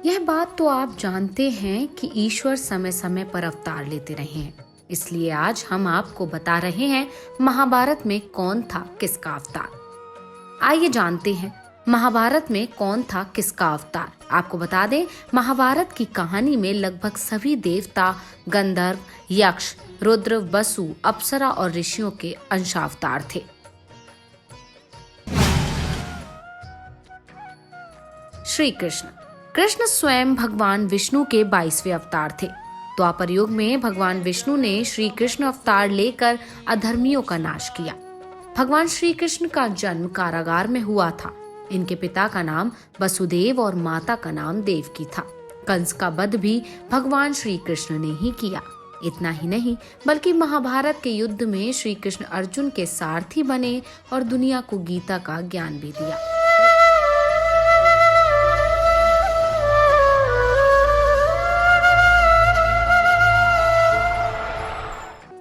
यह बात तो आप जानते हैं कि ईश्वर समय समय पर अवतार लेते रहे हैं, इसलिए आज हम आपको बता रहे हैं महाभारत में कौन था किसका अवतार। आइए जानते हैं महाभारत में कौन था किसका अवतार। आपको बता दें, महाभारत की कहानी में लगभग सभी देवता, गंधर्व, यक्ष, रुद्र, वसु, अप्सरा और ऋषियों के अंशावतार थे। श्री कृष्ण स्वयं भगवान विष्णु के 22वें अवतार थे। द्वापर युग में भगवान विष्णु ने श्री कृष्ण अवतार लेकर अधर्मियों का नाश किया। भगवान श्री कृष्ण का जन्म कारागार में हुआ था। इनके पिता का नाम वसुदेव और माता का नाम देवकी था। कंस का वध भी भगवान श्री कृष्ण ने ही किया। इतना ही नहीं, बल्कि महाभारत के युद्ध में श्री कृष्ण अर्जुन के सारथी बने और दुनिया को गीता का ज्ञान भी दिया।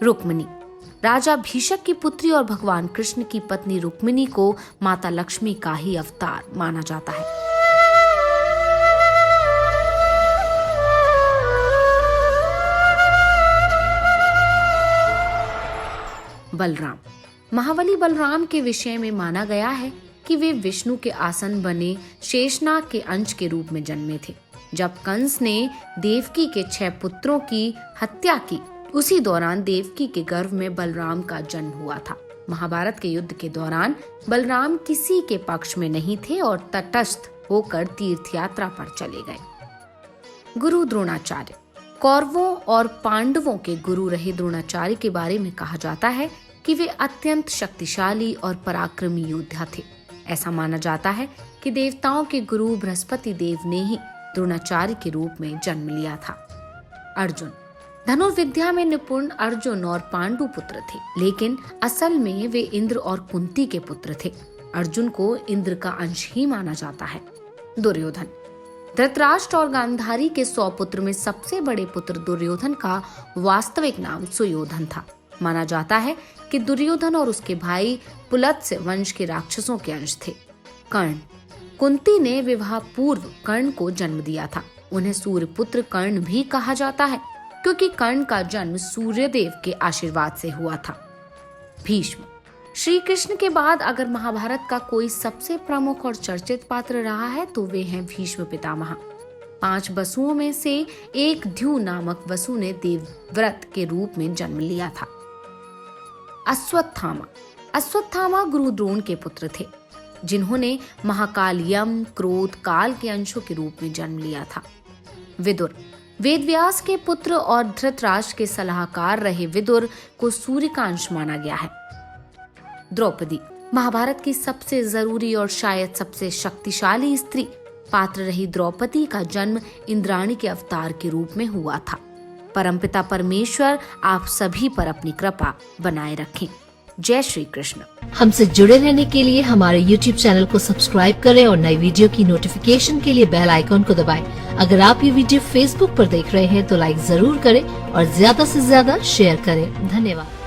रुक्मिणी राजा भीष्म की पुत्री और भगवान कृष्ण की पत्नी रुक्मिणी को माता लक्ष्मी का ही अवतार माना जाता है। बलराम महाबली बलराम के विषय में माना गया है कि वे विष्णु के आसन बने शेषनाग के अंश के रूप में जन्मे थे। जब कंस ने देवकी के 6 पुत्रों की हत्या की, उसी दौरान देवकी के गर्भ में बलराम का जन्म हुआ था। महाभारत के युद्ध के दौरान बलराम किसी के पक्ष में नहीं थे और तटस्थ होकर तीर्थ यात्रा पर चले गए। गुरु द्रोणाचार्य कौरवों और पांडवों के गुरु रहे द्रोणाचार्य के बारे में कहा जाता है कि वे अत्यंत शक्तिशाली और पराक्रमी योद्धा थे। ऐसा माना जाता है कि देवताओं के गुरु बृहस्पति देव ने ही द्रोणाचार्य के रूप में जन्म लिया था। अर्जुन धनुर्विद्या में निपुण अर्जुन और पांडु पुत्र थे, लेकिन असल में वे इंद्र और कुंती के पुत्र थे। अर्जुन को इंद्र का अंश ही माना जाता है। दुर्योधन धृतराष्ट्र और गांधारी के 100 पुत्र में सबसे बड़े पुत्र दुर्योधन का वास्तविक नाम सुयोधन था। माना जाता है कि दुर्योधन और उसके भाई पुलत्स्य वंश के राक्षसों के अंश थे। कर्ण कुंती ने विवाह पूर्व कर्ण को जन्म दिया था। उन्हें सूर्यपुत्र कर्ण भी कहा जाता है, क्योंकि कर्ण का जन्म सूर्यदेव के आशीर्वाद से हुआ था। भीष्म श्री कृष्ण के बाद अगर महाभारत का कोई सबसे प्रमुख और चर्चित पात्र रहा है तो वे हैं भीष्म पितामह। 5 वसुओं में से एक ध्युव नामक वसु ने देवव्रत के रूप में जन्म लिया था। अश्वत्थामा गुरु द्रोण के पुत्र थे, जिन्होंने महाकाल यम, क्रोध, काल के अंशों के रूप में जन्म लिया था। विदुर वेदव्यास के पुत्र और धृतराष्ट्र के सलाहकार रहे विदुर को सूर्य का अंश माना गया है। द्रौपदी महाभारत की सबसे जरूरी और शायद सबसे शक्तिशाली स्त्री पात्र रही द्रौपदी का जन्म इंद्राणी के अवतार के रूप में हुआ था। परमपिता परमेश्वर आप सभी पर अपनी कृपा बनाए रखें। जय श्री कृष्ण। हमसे जुड़े रहने के लिए हमारे YouTube चैनल को सब्सक्राइब करें और नई वीडियो की नोटिफिकेशन के लिए बेल आइकॉन को दबाएं। अगर आप ये वीडियो Facebook पर देख रहे हैं तो लाइक जरूर करें और ज्यादा से ज्यादा शेयर करें। धन्यवाद।